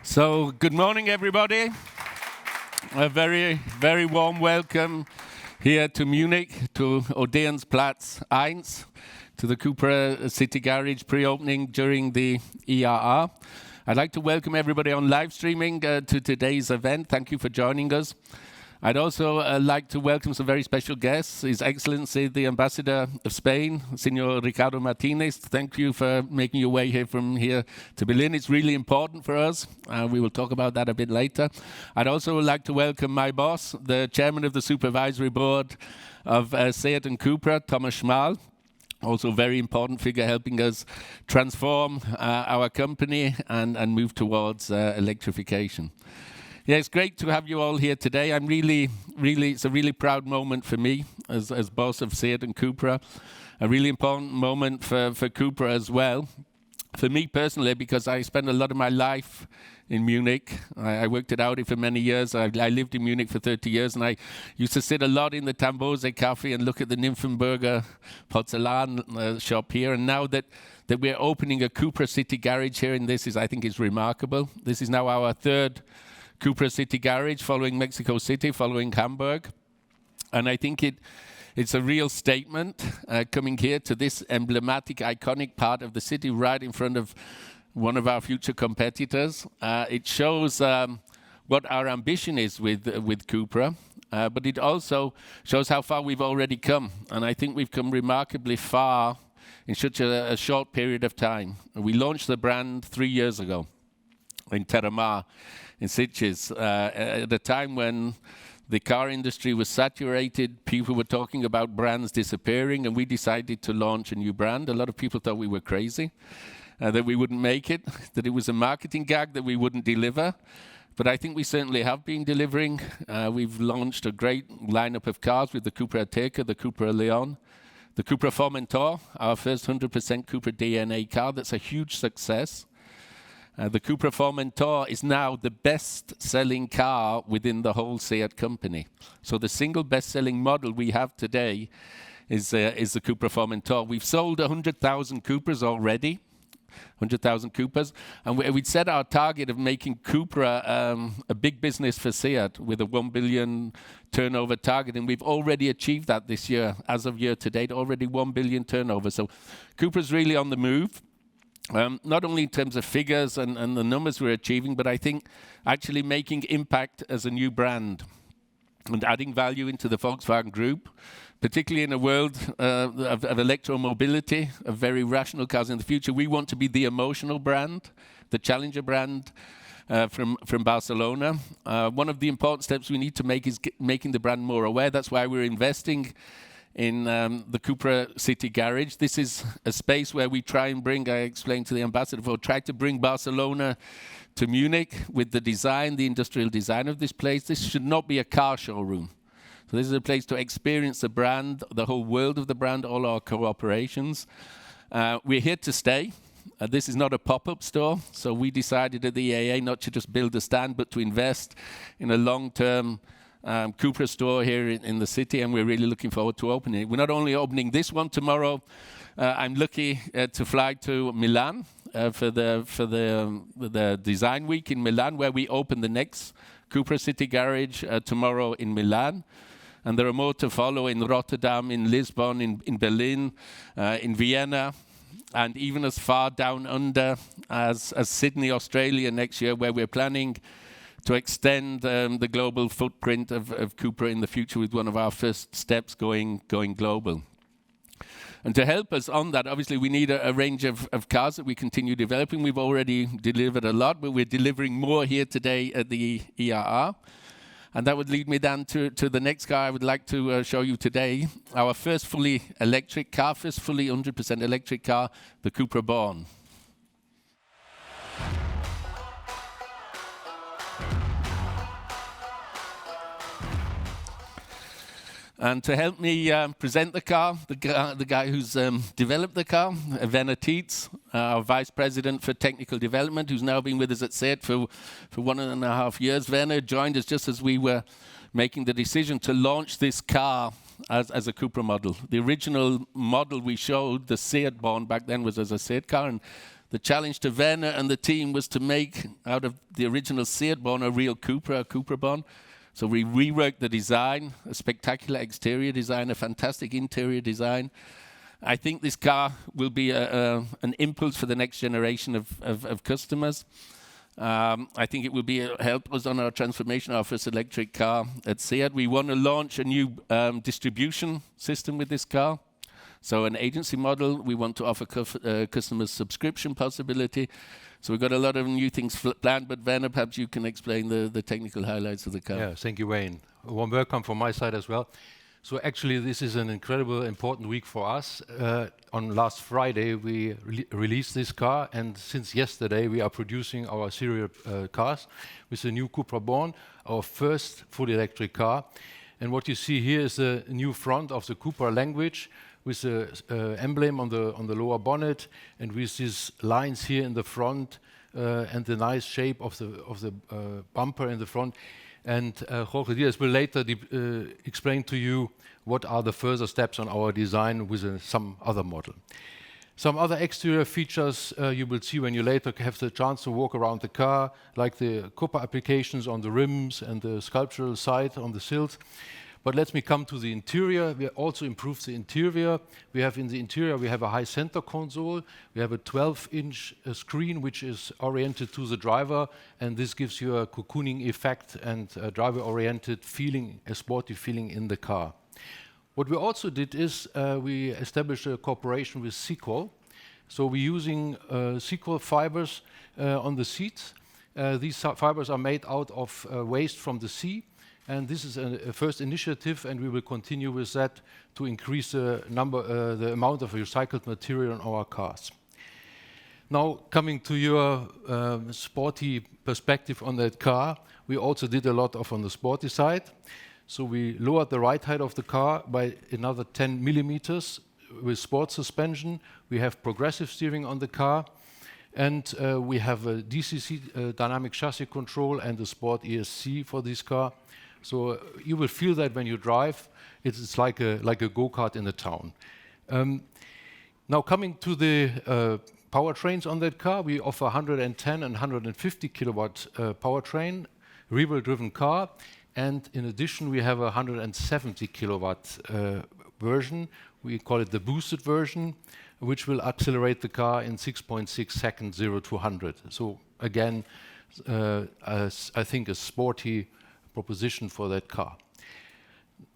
So, good morning, everybody. A very, very warm welcome here to Munich, to Odeonsplatz 1, to the Cupra City Garage pre-opening during the IAA. I'd like to welcome everybody on live streaming to today's event. Thank you for joining us. I'd also like to welcome some very special guests. His Excellency, the Ambassador of Spain, Senor Ricardo Martinez. Thank you for making your way here from here to Berlin. It's really important for us. We will talk about that a bit later. I'd also like to welcome my boss, the Chairman of the Supervisory Board of SEAT and Cupra, Thomas Schmal. Also a very important figure helping us transform our company and move towards electrification. Yeah, it's great to have you all here today. I'm really, it's a really proud moment for me as boss of SEAT and Cupra. A really important moment for Cupra as well. For me personally, because I spent a lot of my life in Munich. I worked at Audi for many years. I lived in Munich for 30 years, and I used to sit a lot in the Tambose Cafe and look at the Nymphenburger porcelain shop here. And now that we're opening a Cupra City Garage here, and I think is remarkable. This is now our third Cupra City Garage, following Mexico City, following Hamburg. And I think it's a real statement coming here to this emblematic, iconic part of the city right in front of one of our future competitors. It shows what our ambition is with Cupra, but it also shows how far we've already come. And I think we've come remarkably far in such a short period of time. We launched the brand 3 years ago in Terramar, in Sitges, at a time when the car industry was saturated. People were talking about brands disappearing, and we decided to launch a new brand. A lot of people thought we were crazy, that we wouldn't make it, that it was a marketing gag, that we wouldn't deliver. But I think we certainly have been delivering. We've launched a great lineup of cars with the Cupra Ateca, the Cupra Leon, the Cupra Formentor, our first 100% Cupra DNA car. That's a huge success. The Cupra Formentor is now the best-selling car within the whole SEAT company. So the single best-selling model we have today is the Cupra Formentor. We've sold 100,000 Cupras already, 100,000 Cupras, and we'd set our target of making Cupra a big business for SEAT with a 1 billion turnover target, and we've already achieved that this year. As of year to date, already 1 billion turnover. So Cupra's really on the move. Not only in terms of figures and the numbers we're achieving, but I think actually making impact as a new brand and adding value into the Volkswagen Group, particularly in a world of electromobility, of very rational cars in the future. We want to be the emotional brand, the challenger brand from Barcelona. One of the important steps we need to make is making the brand more aware. That's why we're investing in the Cupra City Garage. This is a space where we try and bring, I explained to the ambassador before, try to bring Barcelona to Munich with the design, the industrial design of this place. This should not be a car showroom. So this is a place to experience the brand, the whole world of the brand, all our cooperations. We're here to stay. This is not a pop-up store, so we decided at the IAA not to just build a stand, but to invest in a long-term Cupra store here in the city, and we're really looking forward to opening it. We're not only opening this one tomorrow. I'm lucky to fly to Milan for the design week in Milan, where we open the next Cupra City Garage tomorrow in Milan. And there are more to follow in Rotterdam, in Lisbon, in Berlin, in Vienna, and even as far down under as Sydney, Australia next year, where we're planning to extend the global footprint of Cupra in the future with one of our first steps going global. And to help us on that, obviously, we need a range of cars that we continue developing. We've already delivered a lot, but we're delivering more here today at the IAA. And that would lead me down to the next car I would like to show you today. Our first fully electric car, first fully 100% electric car, the Cupra Born. And to help me present the car, the guy who's developed the car, Werner Tietz, our Vice President for Technical Development, who's now been with us at SEAT for 1.5 years. Werner joined us just as we were making the decision to launch this car as a Cupra model. The original model we showed, the SEAT Born, back then was as a SEAT car, and The challenge to Werner and the team was to make out of the original Seat Born a real Cupra, a Cupra Born. So we reworked the design, a spectacular exterior design, a fantastic interior design. I think this car will be an impulse for the next generation of customers. I think it will help us on our transformation of our first electric car at Seat. We want to launch a new distribution system with this car. So an agency model, we want to offer customers subscription possibility. So we've got a lot of new things planned, but Werner, perhaps you can explain the technical highlights of the car. Yeah, thank you, Wayne. A warm welcome from my side as well. So actually, this is an incredible, important week for us. On last Friday, we released this car, and since yesterday, we are producing our serial cars with the new Cupra Born, our first fully electric car. And what you see here is the new front of the Cupra language, with the emblem on the lower bonnet, and with these lines here in the front, and the nice shape of the bumper in the front. And Jorge Diaz will later explain to you what are the further steps on our design with some other model. Some other exterior features you will see when you later have the chance to walk around the car, like the Cupra applications on the rims and the sculptural side on the sills. But let me come to the interior. We also improved the interior. We have in the interior, we have a high center console. We have a 12-inch screen, which is oriented to the driver, and this gives you a cocooning effect and a driver-oriented feeling, a sporty feeling in the car. What we also did is we established a cooperation with Sequol. So we're using Sequol fibers on the seats. These fibers are made out of waste from the sea. And this is a first initiative, and we will continue with that to increase the amount of recycled material in our cars. Now, coming to your sporty perspective on that car, we also did a lot on the sporty side. So we lowered the ride height of the car by another 10 millimeters with sport suspension. We have progressive steering on the car, and we have a DCC dynamic chassis control and a sport ESC for this car. So you will feel that when you drive, it's like a go-kart in the town. Now coming to the powertrains on that car, we offer 110 and 150 kilowatt powertrain, rear-wheel-driven car, and in addition we have a 170 kilowatt version. We call it the boosted version, which will accelerate the car in 6.6 seconds, 0 to 100. So again, I think a sporty proposition for that car.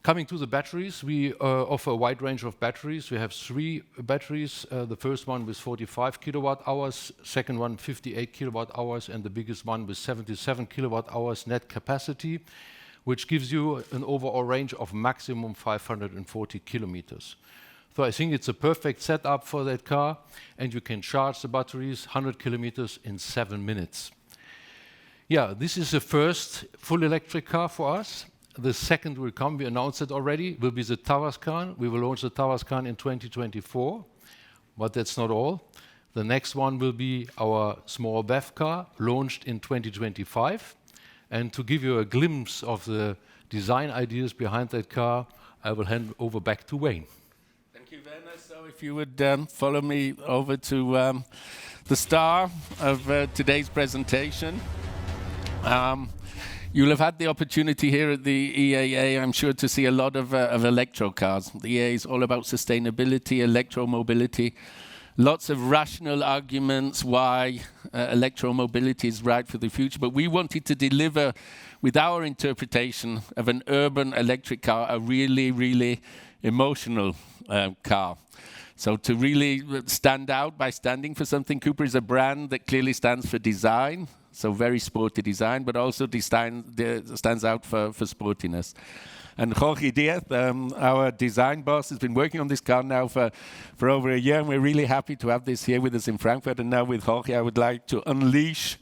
Coming to the batteries, we offer a wide range of batteries. We have 3 batteries. The first one with 45 kilowatt hours, second one 58 kilowatt hours, and the biggest one with 77 kilowatt hours net capacity, which gives you an overall range of maximum 540 kilometers. So I think it's a perfect setup for that car, and you can charge the batteries 100 kilometers in 7 minutes. Yeah, this is the first full electric car for us. The second will come, we announced it already, will be the Tavascan. We will launch the Tavascan in 2024, but that's not all. The next one will be our small BEV car, launched in 2025. And to give you a glimpse of the design ideas behind that car, I will hand over back to Wayne. Thank you, Werner. So if you would follow me over to the star of today's presentation. You'll have had the opportunity here at the IAA, I'm sure, to see a lot of electro cars. The IAA is all about sustainability, electromobility, lots of rational arguments why electromobility is right for the future. But we wanted to deliver, with our interpretation of an urban electric car, a really, really emotional car. So to really stand out by standing for something, Cupra is a brand that clearly stands for design. So very sporty design, but also stands out for sportiness. And Jorge Diaz, our design boss, has been working on this car now for over a year, and we're really happy to have this here with us in Frankfurt. And now with Jorge, I would like to unleash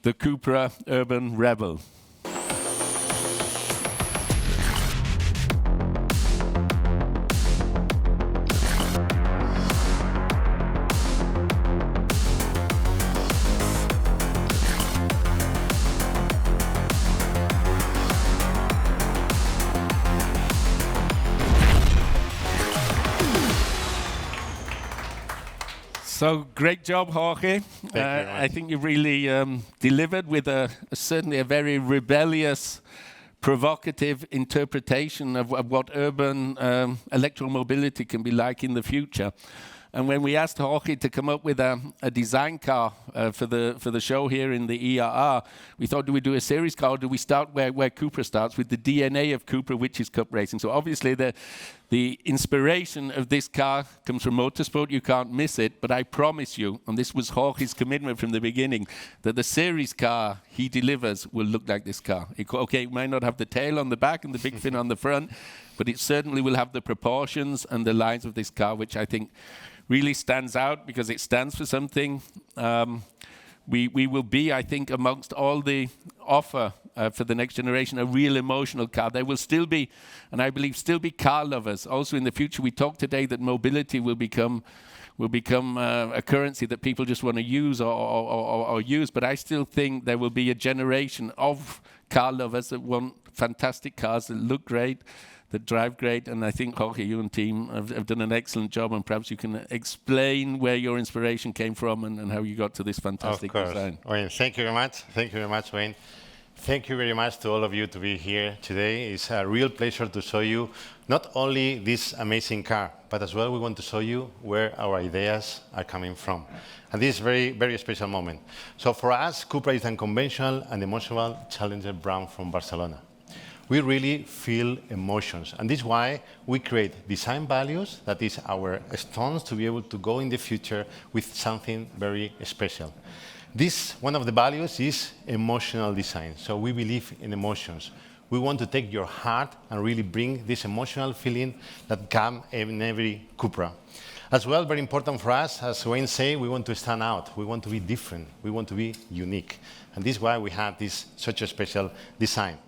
the Cupra UrbanRebel. So great job, Jorge. Thank you very much. I think you really delivered with certainly a very rebellious, provocative interpretation of what urban electromobility can be like in the future. And when we asked Jorge to come up with a design car for the show here in the IAA, we thought, do we do a series car or do we start where Cupra starts, with the DNA of Cupra, which is cup racing? So obviously the inspiration of this car comes from motorsport. You can't miss it. But I promise you, and this was Jorge's commitment from the beginning, that the series car he delivers will look like this car. It might not have the tail on the back and the big fin on the front, but it certainly will have the proportions and the lines of this car, which I think really stands out because it stands for something. We will be, I think, amongst all the offer for the next generation, a real emotional car. There will still be, and I believe still be, car lovers also in the future. We talked today that mobility will become a currency that people just want to use or use, but I still think there will be a generation of car lovers that want fantastic cars that look great, that drive great. And I think, Jorge, you and team have done an excellent job, and perhaps you can explain where your inspiration came from and how you got to this fantastic design. Wayne, thank you very much. Thank you very much, Wayne. Thank you very much to all of you to be here today. It's a real pleasure to show you not only this amazing car, but as well we want to show you where our ideas are coming from. And this is a very, very special moment. So for us, Cupra is an unconventional and emotional challenger brand from Barcelona. We really feel emotions, and this is why we create design values that is our stones to be able to go in the future with something very special. One of the values is emotional design, so we believe in emotions. We want to take your heart and really bring this emotional feeling that comes in every Cupra. As well, very important for us, as Wayne said, we want to stand out, we want to be different, we want to be unique, and this is why we have such a special design.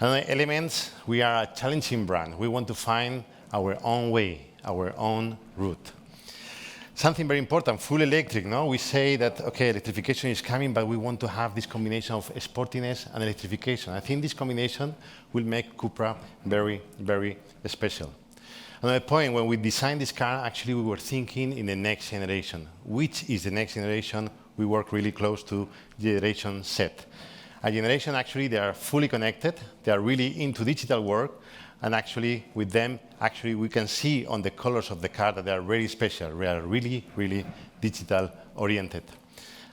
Another element, we are a challenging brand. We want to find our own way, our own route. Something very important, full electric, no? We say that, okay, electrification is coming, but we want to have this combination of sportiness and electrification. I think this combination will make Cupra very, very special. Another point, when we designed this car, actually we were thinking in the next generation. Which is the next generation? We work really close to Generation Z. A generation, actually, they are fully connected. They are really into digital work. And actually, with them, actually, we can see on the colors of the car that they are very special. They are really, really digital-oriented.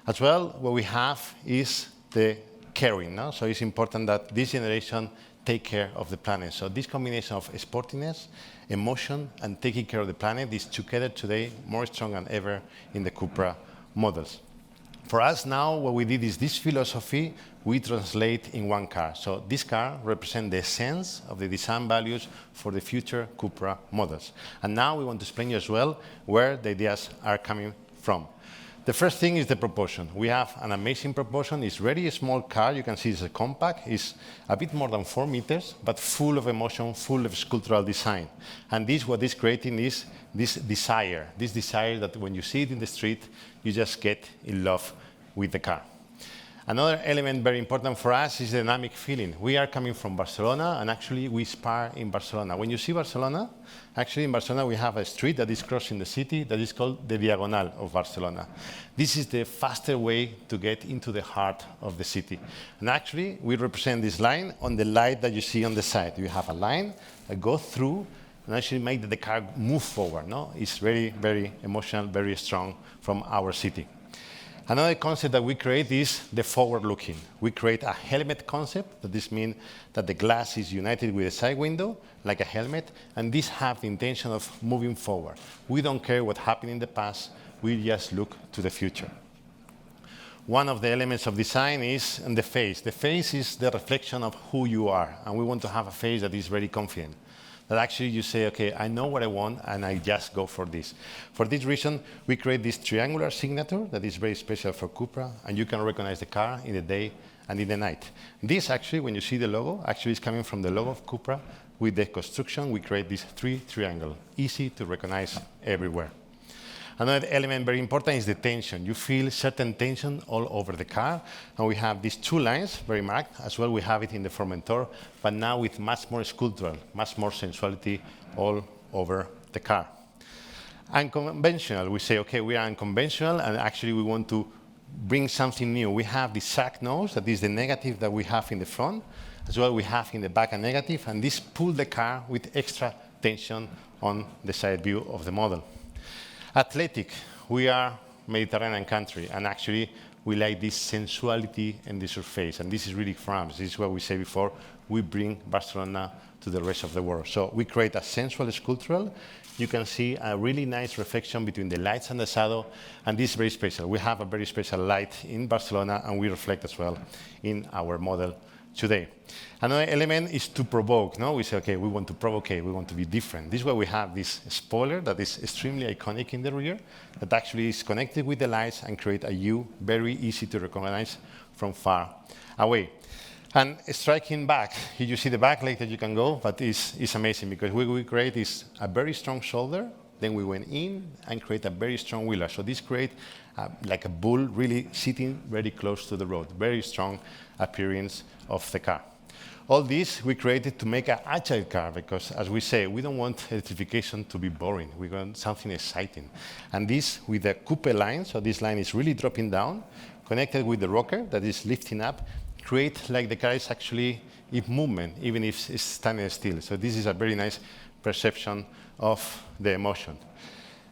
As well, what we have is the caring. No? So it's important that this generation take care of the planet. So this combination of sportiness, emotion, and taking care of the planet is together today more strong than ever in the Cupra models. For us now, what we did is this philosophy we translate in one car. So this car represents the essence of the design values for the future Cupra models. And now we want to explain you as well where the ideas are coming from. The first thing is the proportion. We have an amazing proportion. It's really a small car. You can see it's a compact. It's a bit more than 4 meters, but full of emotion, full of sculptural design. And what is creating is this desire that when you see it in the street, you just get in love with the car. Another element very important for us is the dynamic feeling. We are coming from Barcelona, and actually we spar in Barcelona. When you see Barcelona, actually in Barcelona we have a street that is crossing the city that is called the Diagonal of Barcelona. This is the faster way to get into the heart of the city. And actually we represent this line on the light that you see on the side. You have a line that goes through and actually make the car move forward. No? It's very, very emotional, very strong from our city. Another concept that we create is the forward-looking. We create a helmet concept. This means that the glass is united with the side window, like a helmet, and this has the intention of moving forward. We don't care what happened in the past. We just look to the future. One of the elements of design is the face. The face is the reflection of who you are, and we want to have a face that is very confident. That actually you say, okay, I know what I want, and I just go for this. For this reason, we create this triangular signature that is very special for Cupra, and you can recognize the car in the day and in the night. This actually, when you see the logo, actually is coming from the logo of Cupra. With the construction, we create this 3 triangle, easy to recognize everywhere. Another element very important is the tension. You feel certain tension all over the car. And we have these 2 lines, very marked. As well, we have it in the Formentor, but now with much more sculptural, much more sensuality all over the car. Unconventional, we say, okay, we are unconventional, and actually we want to bring something new. We have the sag nose, that is the negative that we have in the front, as well we have in the back a negative, and this pull the car with extra tension on the side view of the model. Athletic, we are Mediterranean country, and actually we like this sensuality in the surface, and this is really France. This is what we say before, we bring Barcelona to the rest of the world. So we create a sensual sculptural. You can see a really nice reflection between the lights and the shadow, and this is very special. We have a very special light in Barcelona, and we reflect as well in our model today. Another element is to provoke. No? We say, okay, we want to provocate, we want to be different. This is why we have this spoiler that is extremely iconic in the rear, that actually is connected with the lights and create a U very easy to recognize from far away. And striking back, you see the back leg that you can go, but it's amazing because what we create is a very strong shoulder, then we went in and create a very strong wheeler. So this create like a bull really sitting very close to the road, very strong appearance of the car. All this we created to make an agile car because, as we say, we don't want electrification to be boring. We want something exciting. And this with the coupe line, so this line is really dropping down, connected with the rocker that is lifting up, create like the car is actually in movement, even if it's standing still. So this is a very nice perception of the emotion.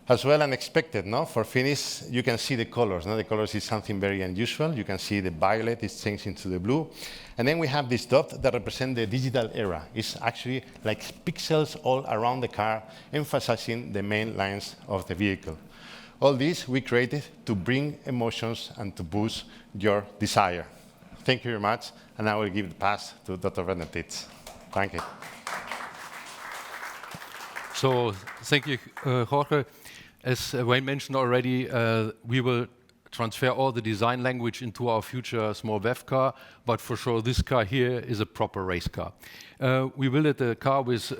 As well, unexpected, no? For finish, you can see the colors. No? The colors is something very unusual. You can see the violet is changing to the blue. And then we have this dot that represents the digital era. It's actually like pixels all around the car, emphasizing the main lines of the vehicle. All this we created to bring emotions and to boost your desire. Thank you very much, and I will give the pass to Dr. Bernarditz. Thank you. So, thank you, Jorge. As Wayne mentioned already, we will transfer all the design language into our future small BEV car, but for sure this car here is a proper race car. We built a car with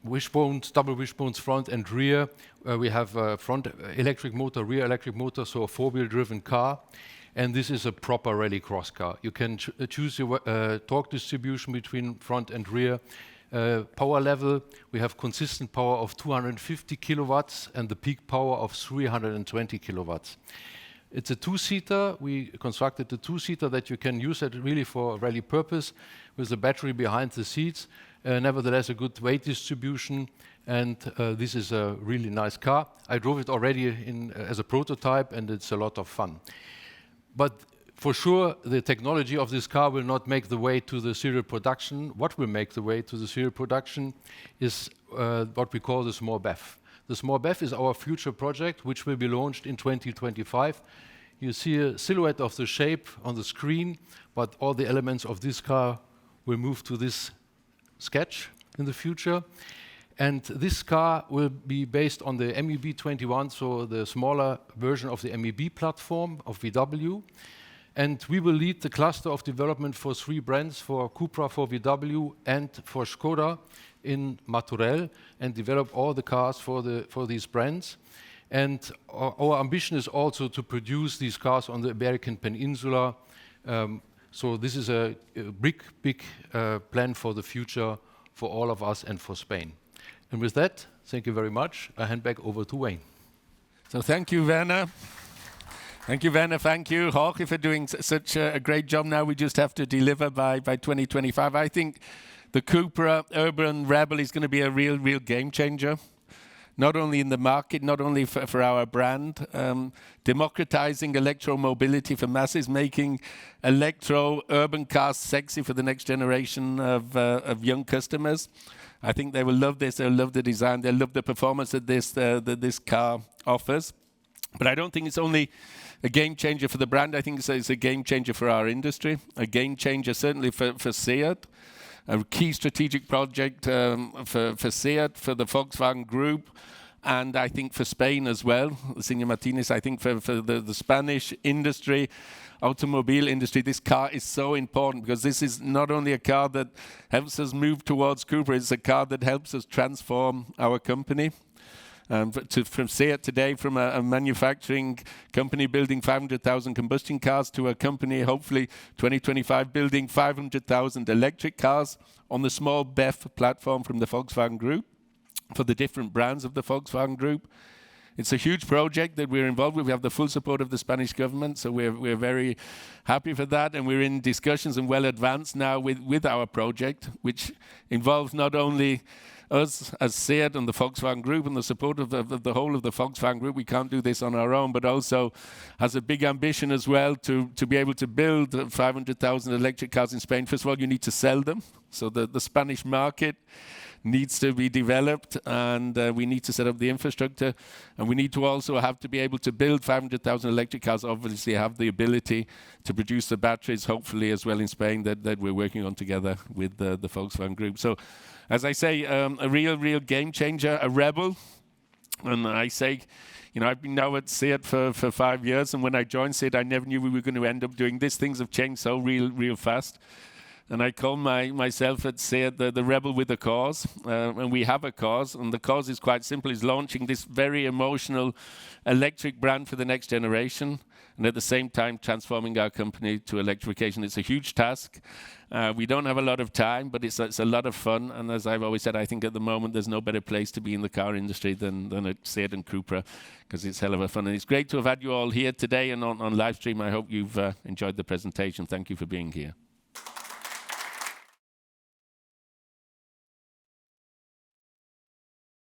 wishbones, double wishbones front and rear. We have a front electric motor, rear electric motor, so a four-wheel driven car. And this is a proper rally cross car. You can choose your torque distribution between front and rear. Power level, we have consistent power of 250 kilowatts and the peak power of 320 kilowatts. It's a two-seater. We constructed a two-seater that you can use it really for rally purpose with the battery behind the seats. Nevertheless, a good weight distribution, and this is a really nice car. I drove it already as a prototype, and it's a lot of fun. But for sure, the technology of this car will not make the way to the serial production. What will make the way to the serial production is what we call the small BEV. The small BEV is our future project, which will be launched in 2025. You see a silhouette of the shape on the screen, but all the elements of this car will move to this sketch in the future. And this car will be based on the MEB 21, so the smaller version of the MEB platform of VW. And we will lead the cluster of development for 3 brands, for Cupra, for VW, and for Skoda in Martorell, and develop all the cars for these brands. And our ambition is also to produce these cars on the Iberian Peninsula. So this is a big plan for the future for all of us and for Spain. And with that, thank you very much. I hand back over to Wayne. So thank you, Werner. Thank you, Werner. Thank you, Jorge, for doing such a great job. Now we just have to deliver by 2025. I think the Cupra UrbanRebel is going to be a real game changer. Not only in the market, not only for our brand, democratizing electro-mobility for masses, making electro-urban cars sexy for the next generation of young customers. I think they will love this, they'll love the design, they'll love the performance that this car offers. But I don't think it's only a game changer for the brand, I think it's a game changer for our industry, a game changer certainly for SEAT, a key strategic project for SEAT, for the Volkswagen Group, and I think for Spain as well. Senor Martinez, I think for the Spanish industry, automobile industry, this car is so important because this is not only a car that helps us move towards Cupra, it's a car that helps us transform our company. From SEAT today, from a manufacturing company building 500,000 combustion cars to a company, hopefully 2025, building 500,000 electric cars on the small BEV platform from the Volkswagen Group. for the different brands of the Volkswagen Group. It's a huge project that we're involved with. We have the full support of the Spanish government, so we're very happy for that. And we're in discussions and well advanced now with our project, which involves not only us as SEAT and the Volkswagen Group and the support of the whole of the Volkswagen Group. We can't do this on our own, but also has a big ambition as well to be able to build 500,000 electric cars in Spain. First of all, you need to sell them. So the Spanish market needs to be developed, and we need to set up the infrastructure, and we need to also have to be able to build 500,000 electric cars, obviously have the ability to produce the batteries, hopefully as well in Spain, that we're working on together with the Volkswagen Group. So, as I say, a real game changer, a rebel, and I say, you know, I've been now at SEAT for 5 years, and when I joined SEAT, I never knew we were going to end up doing this. Things have changed so real fast. And I call myself at SEAT the rebel with a cause, and we have a cause, and the cause is quite simple: is launching this very emotional electric brand for the next generation, and at the same time transforming our company to electrification. It's a huge task. We don't have a lot of time, but it's a lot of fun. And as I've always said, I think at the moment there's no better place to be in the car industry than at SEAT and Cupra, because it's hell of a fun. And it's great to have had you all here today and on live stream. I hope you've enjoyed the presentation. Thank you for being here.